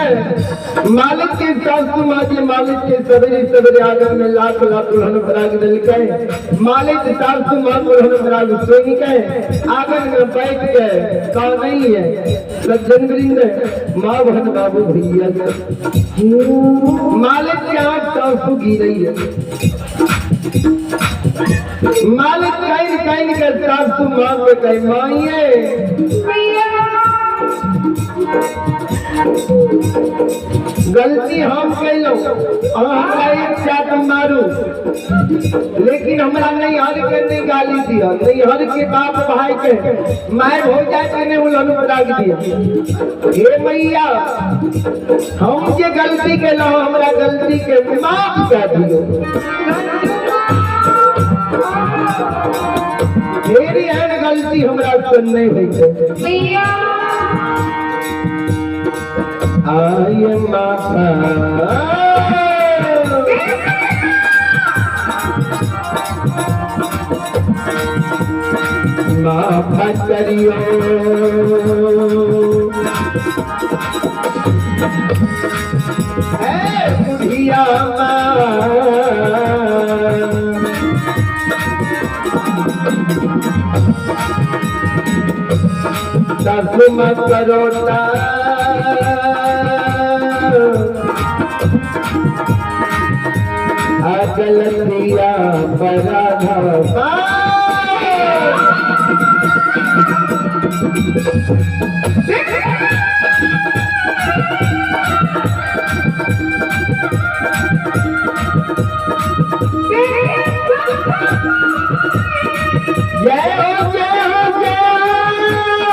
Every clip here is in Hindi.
मालिक के सासू माजी मालिक के सवेरे सवेरे आगन में लाख लाख दुल्हन बराग दल के मालिक सासू मां दुल्हन बराग सोई के आगन में बैठ के का नहीं है सज्जन वृंद मां बहन बाबू भैया मालिक के आंख सासू गिर रही है मालिक कहीं कहीं के सासू मां पे कहीं माइए गलती हम कैलो हमरा एक चाट मारू लेकिन हमरा नहीं हर के नहीं गाली दिया नहीं हर के बाप भाई के मार हो जाए के नहीं उलन राग दिया हे मैया हम के गलती कैलो हमरा गलती के माफ कर दियो मेरी है गलती हमरा से नहीं होई मैया आय माता माफा करियो है बुढ़िया सासू माँ करोता गलतिया पराधा जय हो जय हो जय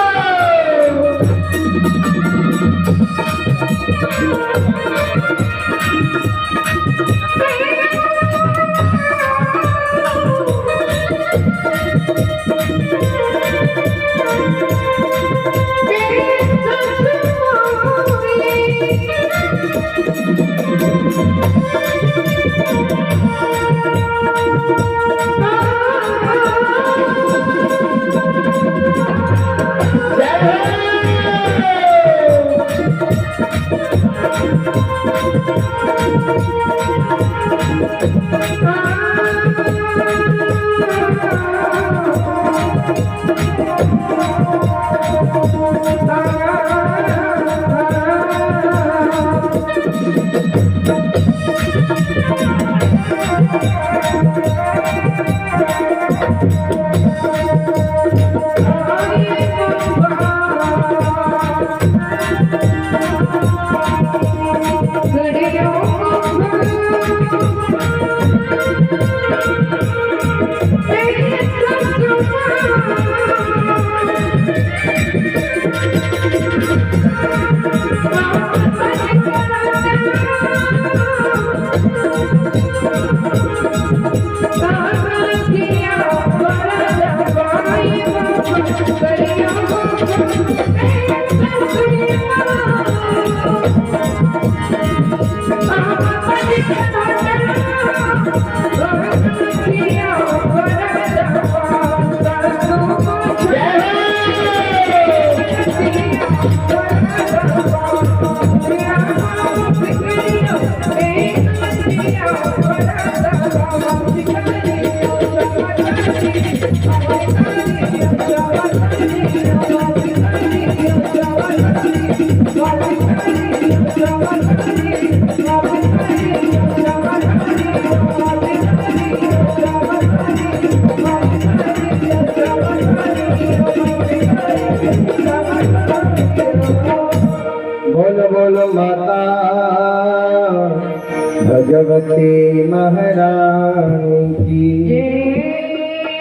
के महारानी की।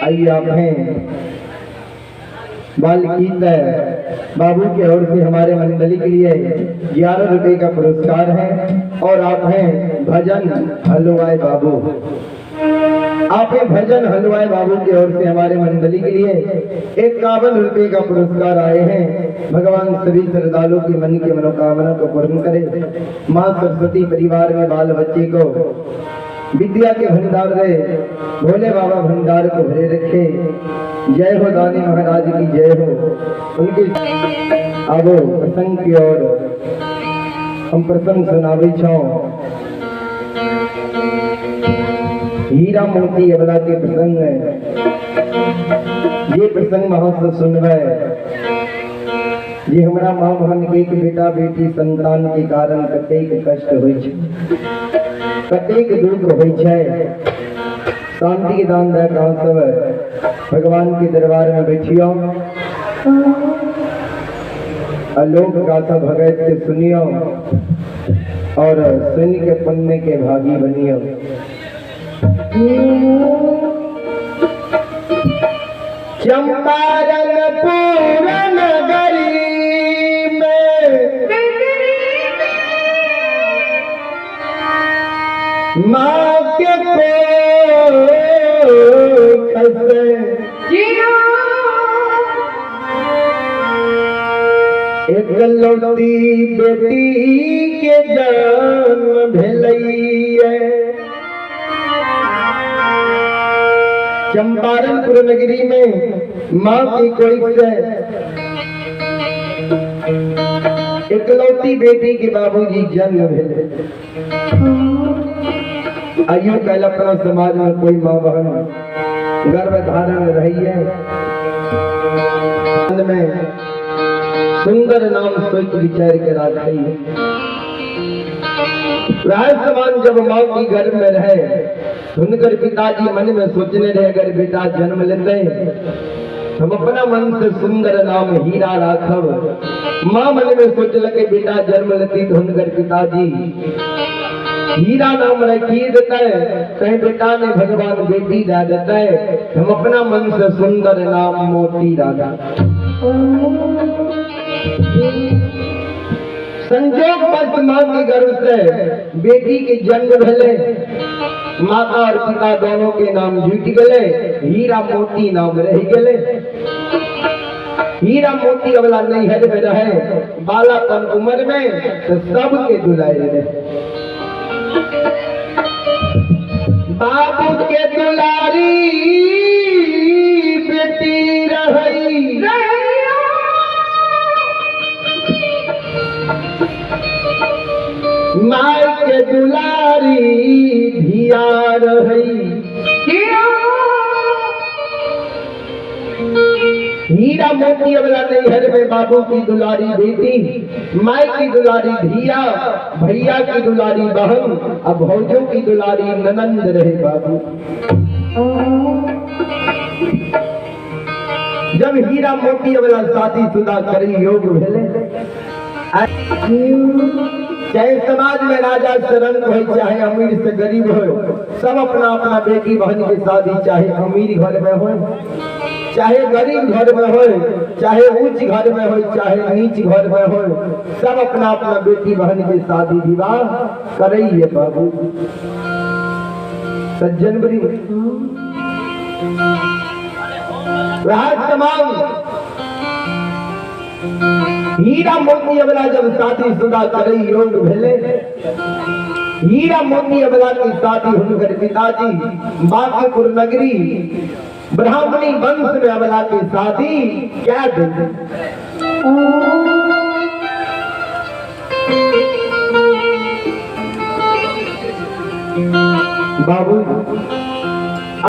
आइए आप हैं बाल गीत बाबू की ओर से हमारे मंडली के लिए 11 रुपए का पुरस्कार है। और आप हैं भजन हलवाई बाबू, आप हैं भजन हलवाई बाबू की ओर से हमारे मंडली के लिए 51 रुपए का पुरस्कार आए हैं। भगवान सभी श्रद्धालुओं की मन की मनोकामना को पूर्ण करे। माँ सरस्वती परिवार में बाल बच्चे को विद्या के भंडार दे, भोले बाबा भंडार को भरे रखे। जय हो दानी महाराज की जय हो। उनके अब प्रसंग की ओर हम प्रसंग सुनावे छो। हीरा मोती अबला के प्रसंग है। ये प्रसंग महोत्सव सुनवे ये हमारा माँ बहन के बेटा बेटी संतान के कारण कतेक कष्ट होय छै, कतेक दुख होय छै। शांति के दान दे कहाँ सब भगवान के दरबार में बैठियो, आलोक गाथा भगत के सुनियो और सुन के पुण्य के भागी बनियो। चंपारण पूरन नगरी में माँ के एक लौटी बेटी के जन्म भेलैये। चंपारणपुर नगरी में माँ की कोई से इकलौती बेटी के बाबूजी जन्म भेले। आयु कल अपना समाज में कोई माँ बहन गर्भ धारण रही है में सुंदर नाम सोच विचार के राखी है। वह समान जब माँ की गर्भ में रहे सुनकर पिताजी मन में सोचने रहे अगर बेटा जन्म लेते हम अपना मन से सुंदर नाम हीरा राखब। माँ मन में सोच लगे बेटा जन्म लेती तो उनकर पिताजी हीरा नाम रखी देता है, कहीं बेटा ने भगवान बेटी दे देता है। हम अपना मन से सुंदर नाम मोती राखा। संजोग बस माँ के गर्भ से बेटी के जन्म भले, माता और पिता दोनों के नाम जुट गए, हीरा मोती नाम रह गए। हीरा मोती अवला नहीं है में रहे, बालापन उम्र में तो सबके दुलाए रहे। बाबू के दुलारी बेटी रही, माई के दुलारी धिया रही। हीरा मोती अवला नैहर में बाबू की दुलारी बेटी, माई की दुलारी धिया, भैया की दुलारी बहन, अब भौजों की दुलारी ननंद रहे बाबू। जब हीरा मोती अवला शादी शुदा करी योग भेले, चाहे समाज में राजा से रंग हो चाहे अमीर से गरीब हो, सब अपना अपना बेटी बहन की शादी चाहे अमीर घर में हो चाहे गरीब घर में हो, चाहे ऊंच घर में हो चाहे नीच घर में हो, सब अपना अपना बेटी बहन की शादी विवाह करइए बाबू। सज्जन बड़ी हीरा मोती अबला जब शादी शुदा करई योग भेले, हीरा मोती अबला की शादी हुनकर पिताजी बांकीपुर नगरी ब्राह्मणी वंश में अबला की शादी क्या देते। बाबू